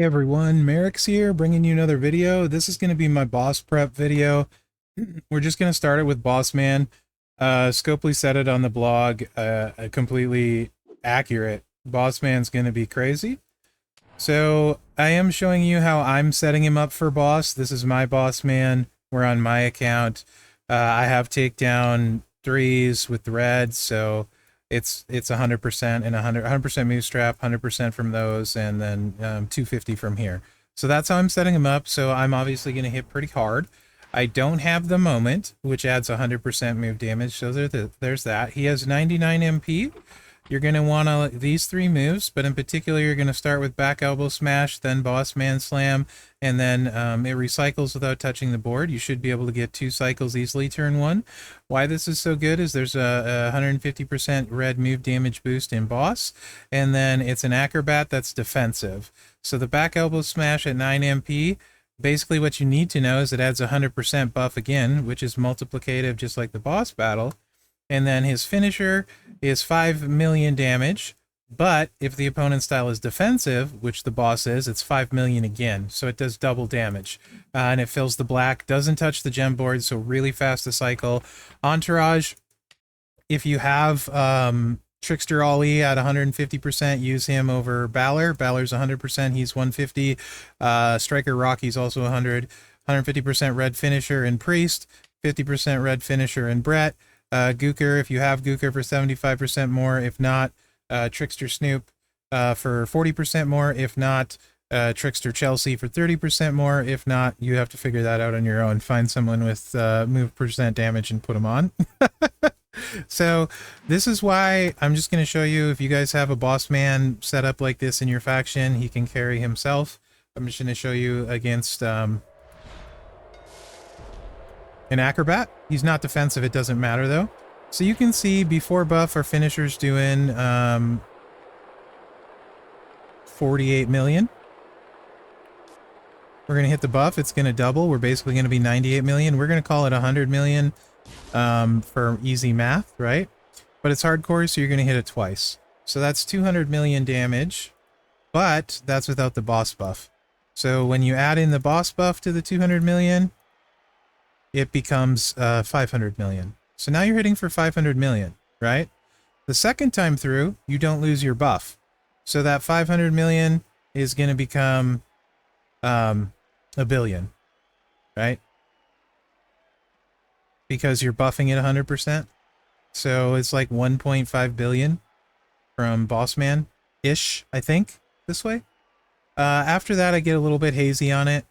Hey everyone, Mherex here, bringing you another video. This is going to be my boss prep video. We're just going to start it with Boss Man. Scopely said it on the blog, completely accurate. Boss Man's going to be crazy. So I am showing you how I'm setting him up for boss. This is my Boss Man. We're on my account. I have takedown 3s with the red, so it's 100% and 100% move strap, 100% from those, and then 250 from here. So that's how I'm setting them up. So I'm obviously going to hit pretty hard. I don't have the moment, which adds 100% move damage. So there's that. He has 99 MP. You're going to want these 3 moves, but in particular, you're going to start with back elbow smash, then boss man slam, and then it recycles without touching the board. You should be able to get 2 cycles easily turn 1. Why this is so good is there's a 150% red move damage boost in boss, and then it's an acrobat that's defensive. So the back elbow smash at 9 MP, basically what you need to know is it adds 100% buff again, which is multiplicative just like the boss battle. And then his finisher is 5 million damage, but if the opponent's style is defensive, which the boss is, it's 5 million again, so it does double damage. And it fills the black, doesn't touch the gem board, so really fast to cycle. Entourage, if you have Trickster Ollie at 150%, use him over Balor. Balor's 100%, he's 150. Striker Rocky's also 100. 150% red finisher in Priest, 50% red finisher in Brett. Gooker, if you have Gooker for 75% more. If not, Trickster Snoop for 40% more. If not, Trickster Chelsea for 30% more. If not, you have to figure that out on your own. Find someone with move percent damage and put them on. So this is why I'm just going to show you, if you guys have a boss man set up like this in your faction, he can carry himself. I'm just going to show you against an acrobat. He's not defensive, it doesn't matter though. So you can see before buff our finisher's doing 48 million. We're going to hit the buff, it's going to double. We're basically going to be 98 million. We're going to call it 100 million for easy math, right? But it's hardcore, so you're going to hit it twice. So that's 200 million damage, but that's without the boss buff. So when you add in the boss buff to the 200 million, it becomes 500 million. So now you're hitting for 500 million, right? The second time through, you don't lose your buff. So that 500 million is going to become a billion, right? Because you're buffing it 100%. So it's like 1.5 billion from Bossman-ish, I think, this way. After that, I get a little bit hazy on it.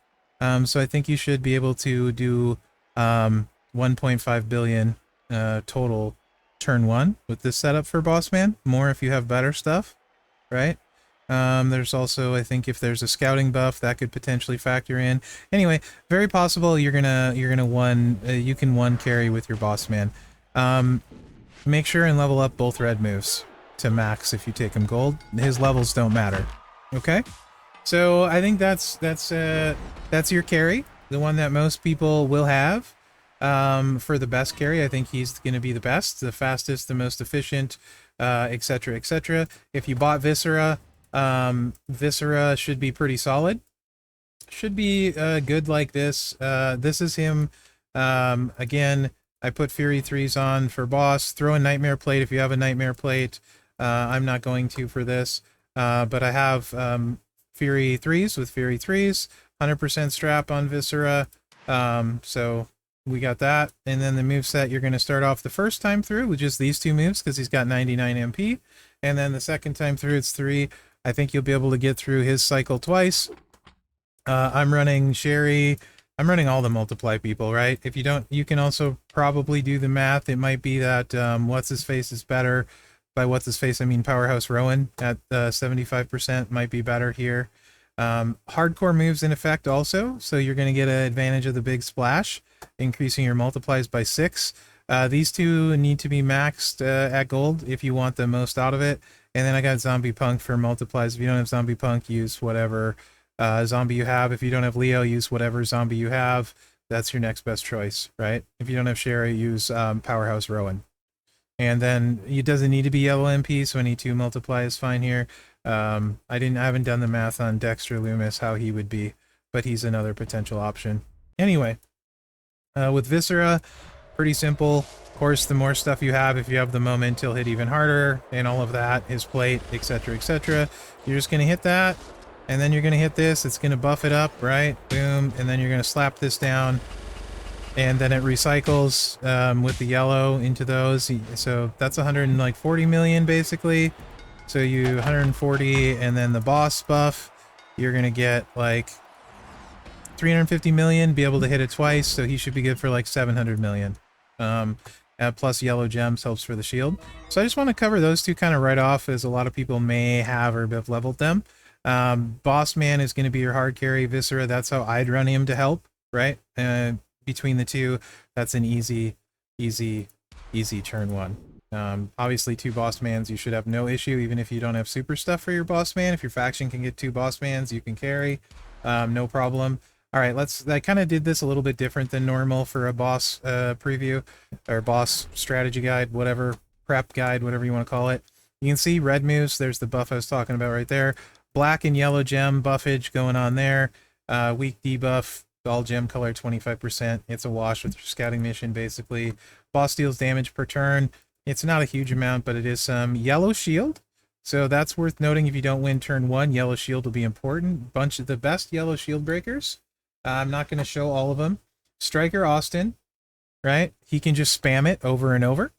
So I think you should be able to do 1.5 billion total turn 1 with this setup for Bossman. More if you have better stuff, right? There's also, I think, if there's a scouting buff that could potentially factor in. Anyway, very possible you can one carry with your Bossman. Make sure and level up both red moves to max if you take him gold. His levels don't matter. Okay, so I think that's your carry, the one that most people will have. For the best carry, I think he's going to be the best, the fastest, the most efficient, etc., etc. If you bought Viscera, Viscera should be pretty solid. Should be good like this. This is him. Again, I put Fury 3s on for boss. Throw a Nightmare Plate if you have a Nightmare Plate. I'm not going to for this, but I have Fury 3s with Fury 3s. 100% strap on Viscera. So we got that. And then the moveset, you're going to start off the first time through with just these 2 moves because he's got 99 MP. And then the second time through, it's 3. I think you'll be able to get through his cycle twice. I'm running Sherry. I'm running all the multiply people, right? If you don't, you can also probably do the math. It might be that What's-His-Face is better. By What's-His-Face, I mean Powerhouse Rowan at 75% might be better here. Hardcore moves in effect also, so you're going to get an advantage of the big splash, increasing your multiplies by 6. These 2 need to be maxed at gold if you want the most out of it. And then I got Zombie Punk for multiplies. If you don't have Zombie Punk, use whatever zombie you have. If you don't have Leo, use whatever zombie you have. That's your next best choice, right? If you don't have Sherry, use Powerhouse Rowan. And then it doesn't need to be yellow MP, so any 2 multiply is fine here. I haven't done the math on Dexter Loomis, how he would be, but he's another potential option. Anyway, with Viscera, pretty simple. Of course, the more stuff you have, if you have the moment, he'll hit even harder, and all of that, his plate, etc., etc. You're just going to hit that, and then you're going to hit this. It's going to buff it up, right? Boom, and then you're going to slap this down, and then it recycles with the yellow into those. So that's 140 million, basically. So you 140, and then the boss buff, you're going to get like 350 million, be able to hit it twice, so he should be good for like 700 million. Plus yellow gems helps for the shield. So I just want to cover those two kind of right off, as a lot of people may have or have leveled them. Boss Man is going to be your hard carry. Viscera, that's how I'd run him to help, right? Between the two, that's an easy turn one. Obviously, 2 boss mans, you should have no issue, even if you don't have super stuff for your boss man. If your faction can get 2 boss mans, you can carry, no problem. All right, I kind of did this a little bit different than normal for a boss preview, or boss strategy guide, whatever, prep guide, whatever you want to call it. You can see red moves, there's the buff I was talking about right there. Black and yellow gem buffage going on there. Weak debuff, all gem color 25%. It's a wash with your scouting mission, basically. Boss deals damage per turn. It's not a huge amount, but it is some. Yellow shield. So that's worth noting. If you don't win turn 1, yellow shield will be important. Bunch of the best yellow shield breakers. I'm not going to show all of them. Striker Austin, right? He can just spam it over and over.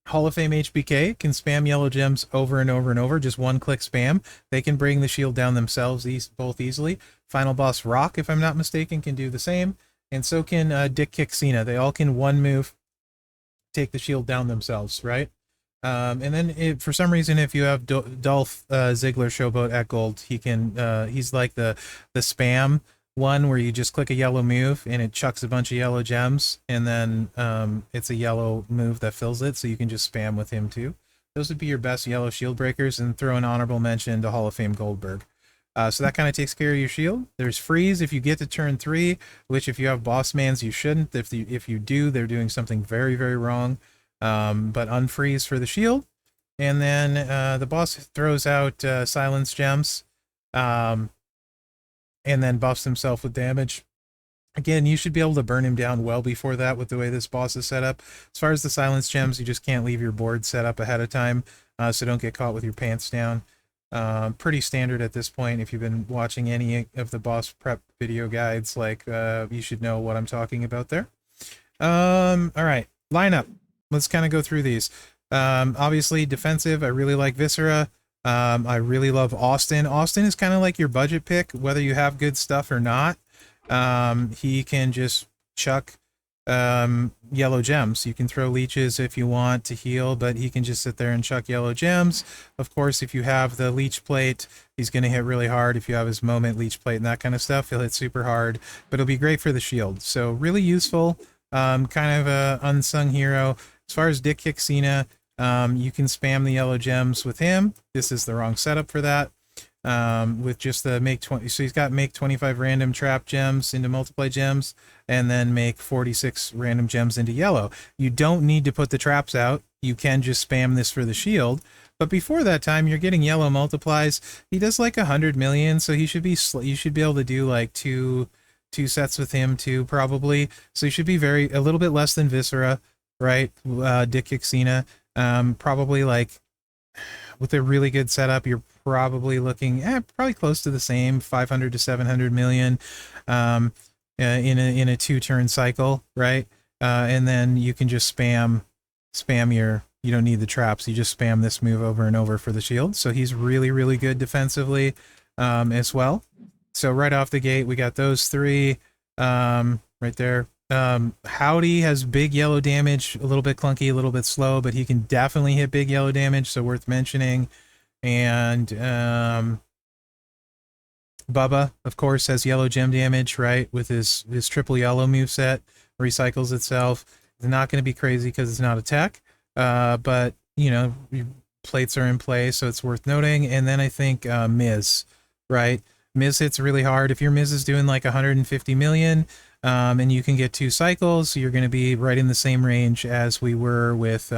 Hall of Fame HBK can spam yellow gems over and over and over. Just one-click spam. They can bring the shield down themselves both easily. Final Boss Rock, if I'm not mistaken, can do the same. And so can Dick Kick Cena. They all can one move take the shield down themselves, right? And then for some reason, if you have Dolph Ziggler Showboat at gold, he can he's like the spam one where you just click a yellow move and it chucks a bunch of yellow gems, and then it's a yellow move that fills it, so you can just spam with him too. Those would be your best yellow shield breakers, and throw an honorable mention to Hall of Fame Goldberg. So that kind of takes care of your shield. There's freeze if you get to turn 3, which if you have boss mans, you shouldn't. If you do, they're doing something very, very wrong. But unfreeze for the shield. And then the boss throws out silence gems, and then buffs himself with damage. Again, you should be able to burn him down well before that with the way this boss is set up. As far as the silence gems, you just can't leave your board set up ahead of time, so don't get caught with your pants down. Pretty standard at this point. If you've been watching any of the boss prep video guides, like you should know what I'm talking about there. All right, lineup. Let's kind of go through these. Obviously defensive, I really like Viscera. I really love Austin. Austin is kind of like your budget pick, whether you have good stuff or not. He can just chuck yellow gems. You can throw leeches if you want to heal, but he can just sit there and chuck yellow gems. Of course, if you have the leech plate, he's going to hit really hard. If you have his moment leech plate and that kind of stuff, he'll hit super hard, but it'll be great for the shield. So really useful, kind of a unsung hero. As far as Dick Kick Cena, you can spam the yellow gems with him. This is the wrong setup for that. With just the make 20, so he's got make 25 random trap gems into multiply gems, and then make 46 random gems into yellow. You don't need to put the traps out. You can just spam this for the shield. But before that time, you're getting yellow multiplies. He does like 100 million, so he should be. You should be able to do like two sets with him too, probably. So you should be a little bit less than Viscera, right? Dick Kick Cena, probably like. With a really good setup, you're probably looking at probably close to the same 500 to 700 million in a 2-turn cycle, right? And then you can just spam your. You don't need the traps. You just spam this move over and over for the shield. So he's really, really good defensively as well. So right off the gate, we got those 3 right there. Howdy has big yellow damage, a little bit clunky, a little bit slow, but he can definitely hit big yellow damage, so worth mentioning. And Bubba, of course, has yellow gem damage, right, with his triple yellow moveset, recycles itself. It's not going to be crazy because it's not a tech, but, you know, plates are in play, so it's worth noting. And then I think Miz, right? Miz hits really hard. If your Miz is doing like 150 million, and you can get 2 cycles, you're going to be right in the same range as we were with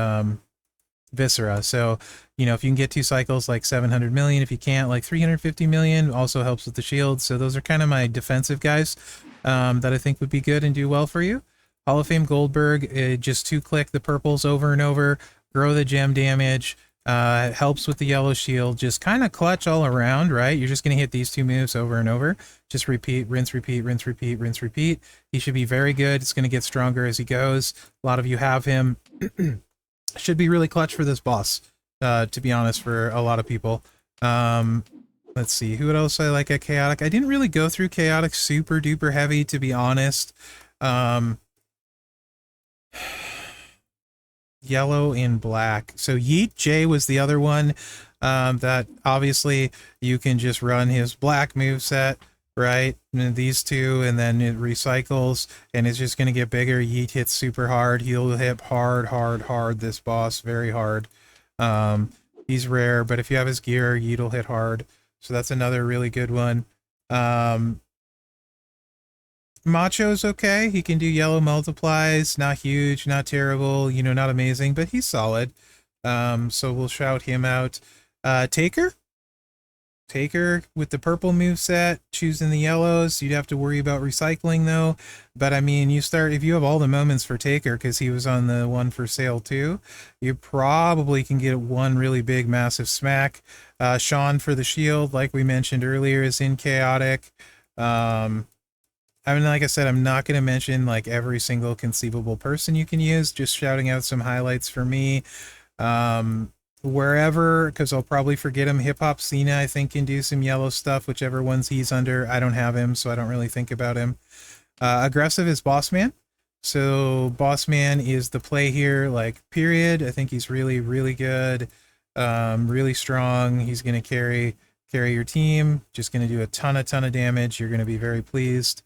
Viscera. So, you know, if you can get 2 cycles, like 700 million. If you can't, like 350 million. Also helps with the shield. So those are kind of my defensive guys that I think would be good and do well for you. Hall of Fame Goldberg, just 2-click the purples over and over, grow the gem damage, helps with the yellow shield, just kind of clutch all around, right? You're just going to hit these 2 moves over and over. Just repeat, rinse, repeat, rinse, repeat, rinse, repeat. He should be very good. It's going to get stronger as he goes. A lot of you have him. Should be really clutch for this boss, to be honest, for a lot of people. Let's see, who else I like at Chaotic? I didn't really go through Chaotic super duper heavy, to be honest. Yellow and black. So Yeet J was the other one that obviously you can just run his black moveset, right? And these 2, and then it recycles, and it's just going to get bigger. Yeet hits super hard. He'll hit hard, this boss, very hard. He's rare, but if you have his gear, Yeet will hit hard. So that's another really good one. Macho's okay. He can do yellow multiplies. Not huge, not terrible, you know, not amazing, but he's solid. So we'll shout him out. Taker with the purple moveset, choosing the yellows. You'd have to worry about recycling though. But I mean, if you have all the moments for Taker, because he was on the one for sale too, you probably can get one really big, massive smack. Sean for the shield, like we mentioned earlier, is in Chaotic. I mean, like I said, I'm not going to mention like every single conceivable person you can use, just shouting out some highlights for me. Wherever, because I'll probably forget him. Hip Hop Cena, I think, can do some yellow stuff, whichever ones he's under. I don't have him, so I don't really think about him. Aggressive is Boss Man. So Boss Man is the play here, like, period. I think he's really, really good. Really strong. He's going to carry your team. Just going to do a ton of damage. You're going to be very pleased.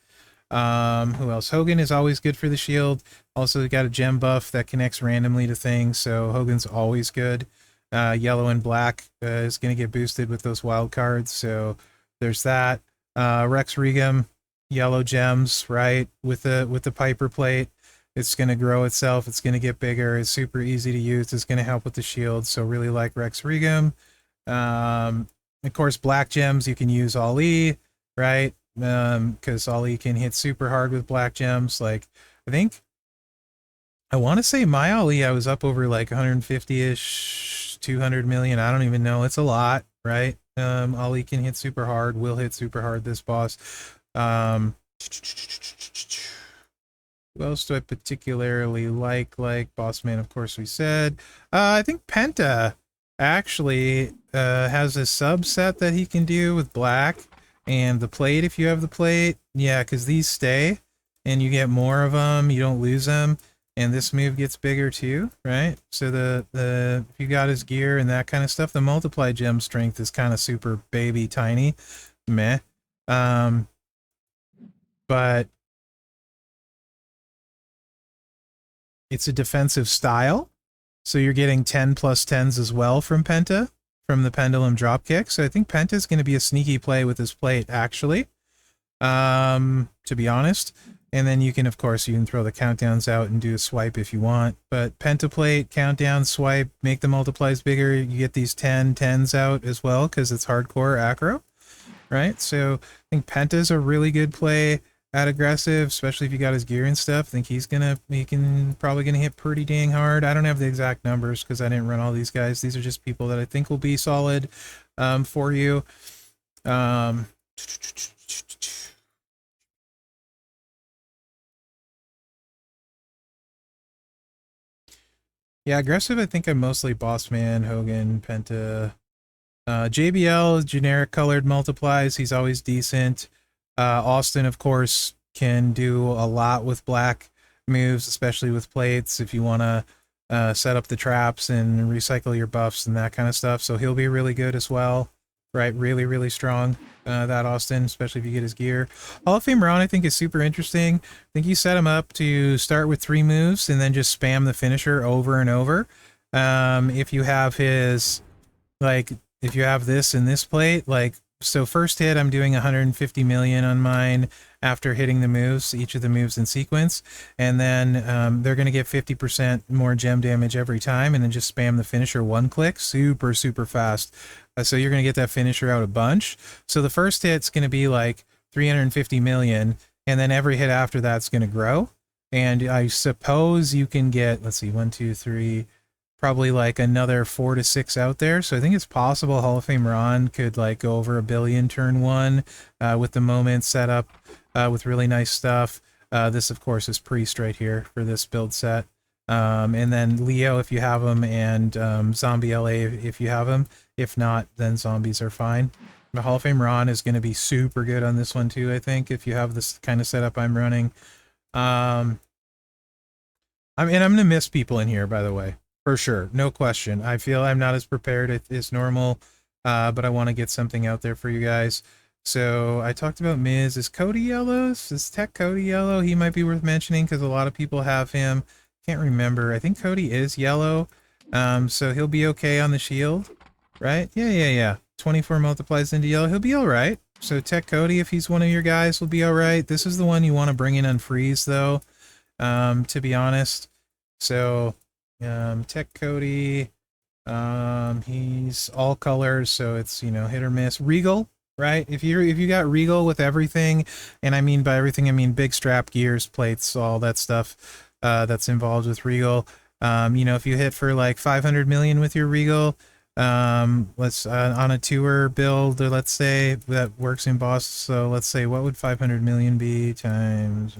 Who else? Hogan is always good for the shield. Also got a gem buff that connects randomly to things, so Hogan's always good. Yellow and black is going to get boosted with those wild cards, so there's that. Rex Regum, yellow gems, right? With the Piper plate, it's going to grow itself. It's going to get bigger. It's super easy to use. It's going to help with the shield, so really like Rex Regum. Of course, black gems you can use Ali, right? Because Ali can hit super hard with black gems. Like, I want to say my Ali, I was up over like 150-ish, 200 million. I don't even know. It's a lot, right? Ali can hit super hard, will hit super hard, this boss. Who else do I particularly like? Like Boss Man, of course, we said. I think Penta actually has a subset that he can do with black. And the plate, if you have the plate, yeah, because these stay, and you get more of them, you don't lose them, and this move gets bigger too, right? So if you got his gear and that kind of stuff, the multiply gem strength is kind of super baby tiny, meh. But it's a defensive style, so you're getting 10 plus 10s as well from Penta, from the pendulum dropkick. So I think Penta is going to be a sneaky play with this plate, actually, to be honest. And then you can, of course, you can throw the countdowns out and do a swipe if you want. But Penta plate, countdown, swipe, make the multiplies bigger. You get these 10s out as well because it's hardcore acro, right? So I think Penta's a really good play at aggressive, especially if you got his gear and stuff. I think he can probably gonna hit pretty dang hard. I don't have the exact numbers because I didn't run all these guys. These are just people that I think will be solid for you. Yeah, aggressive, I think I'm mostly Boss Man, Hogan, Penta. JBL, generic colored multiplies. He's always decent. Austin, of course, can do a lot with black moves, especially with plates, if you want to set up the traps and recycle your buffs and that kind of stuff. So he'll be really good as well, right? Really, really strong, that Austin, especially if you get his gear. Hall of Fame Ron, I think, is super interesting. I think you set him up to start with 3 moves and then just spam the finisher over and over. If you have his, like, if you have this in this plate, like, so first hit, I'm doing 150 million on mine, after hitting the moves, each of the moves in sequence. And then they're going to get 50% more gem damage every time, and then just spam the finisher one click, super, super fast. So you're going to get that finisher out a bunch. So the first hit's going to be like 350 million, and then every hit after that's going to grow. And I suppose you can get, let's see, 1, 2, 3, probably like another 4 to 6 out there. So I think it's possible Hall of Fame Ron could like go over 1 billion turn 1 with the moment set up with really nice stuff. This, of course, is Priest right here for this build set. And then Leo if you have him, and Zombie LA if you have him. If not, then zombies are fine. The Hall of Fame Ron is going to be super good on this one too, I think, if you have this kind of setup I'm running. I'm going to miss people in here, by the way. For sure, no question. I feel I'm not as prepared as normal, but I want to get something out there for you guys. So I talked about Miz. Is Cody yellow? Is Tech Cody yellow? He might be worth mentioning because a lot of people have him. Can't remember. I think Cody is yellow, so he'll be okay on the shield, right? Yeah. 24 multiplies into yellow. He'll be all right. So Tech Cody, if he's one of your guys, will be all right. This is the one you want to bring in on freeze, though, to be honest. So Tech Cody, he's all colors, so it's, you know, hit or miss. Regal, right? If you got Regal with everything, and I mean by everything, I mean big strap, gears, plates, all that stuff that's involved with Regal. You know, if you hit for like 500 million with your Regal, let's on a tour build, or let's say that works in boss. So let's say, what would 500 million be times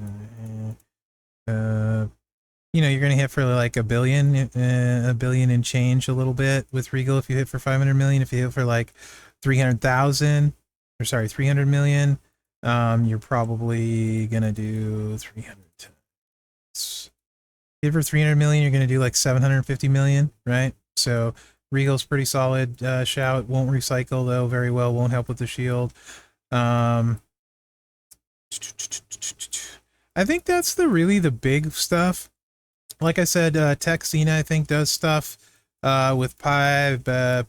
you know, you're going to hit for like a billion and change a little bit with Regal if you hit for 500 million. If you hit for like 300,000, or sorry, 300 million, you're probably going to do 300. Hit for 300 million, you're going to do like 750 million, right? So Regal's pretty solid shout. Won't recycle though very well, won't help with the shield. I think that's really the big stuff. Like I said, Tech Cena, I think, does stuff with pyros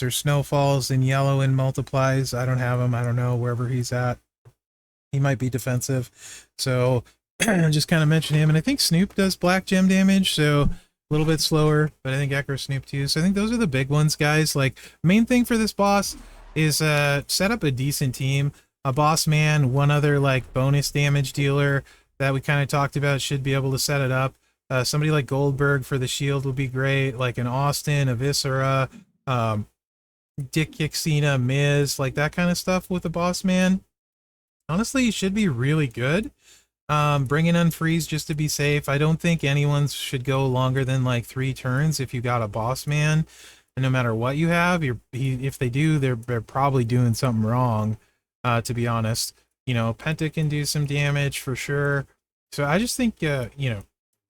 or snowfalls in yellow and multiplies. I don't have him. I don't know wherever he's at. He might be defensive. So just kind of mention him. And I think Snoop does black gem damage, so a little bit slower, but I think Echo Snoop too. So I think those are the big ones, guys. Like, main thing for this boss is set up a decent team. A boss man, one other like bonus damage dealer that we kind of talked about should be able to set it up. Somebody like Goldberg for the shield would be great, like an Austin, a Viscera, Dick Kick Cena, Miz, like that kind of stuff with the boss man. Honestly, he should be really good. Bring in Unfreeze just to be safe. I don't think anyone should go longer than like 3 turns if you got a boss man. And no matter what you have, if they do, they're probably doing something wrong, to be honest. You know, Penta can do some damage for sure. So I just think, you know,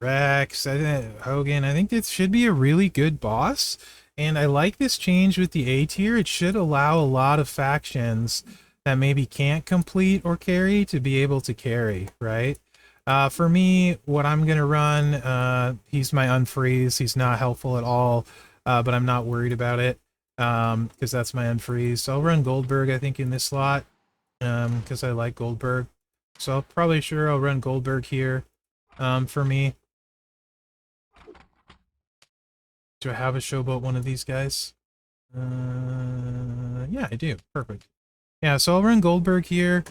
Rex, Hogan, I think it should be a really good boss. And I like this change with the A tier. It should allow a lot of factions that maybe can't complete or carry to be able to carry, right? For me, what I'm going to run, he's my Unfreeze. He's not helpful at all, but I'm not worried about it because that's my Unfreeze. So I'll run Goldberg, I think, in this slot because I like Goldberg. So I'll run Goldberg here for me. Do I have a showboat one of these guys? Yeah, I do. Perfect. Yeah, so I'll run Goldberg here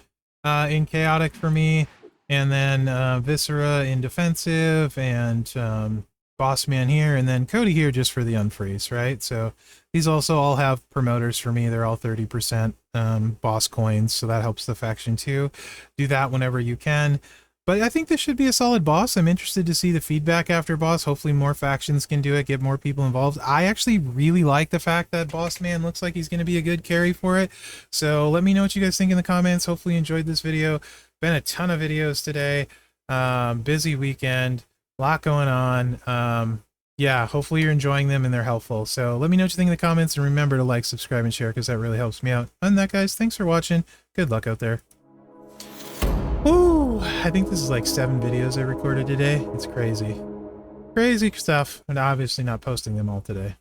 in chaotic for me, and then Viscera in defensive, and Boss Man here, and then Cody here just for the Unfreeze, right? So these also all have promoters for me. They're all 30% boss coins, so that helps the faction too. Do that whenever you can. But I think this should be a solid boss. I'm interested to see the feedback after boss. Hopefully more factions can do it, get more people involved. I actually really like the fact that Boss Man looks like he's going to be a good carry for it. So let me know what you guys think in the comments. Hopefully you enjoyed this video. Been a ton of videos today. Busy weekend. A lot going on. Yeah, hopefully you're enjoying them and they're helpful. So let me know what you think in the comments, and remember to like, subscribe, and share because that really helps me out. Other than that, guys, thanks for watching. Good luck out there. Ooh, I think this is like 7 videos I recorded today. It's crazy. Crazy stuff, and obviously not posting them all today.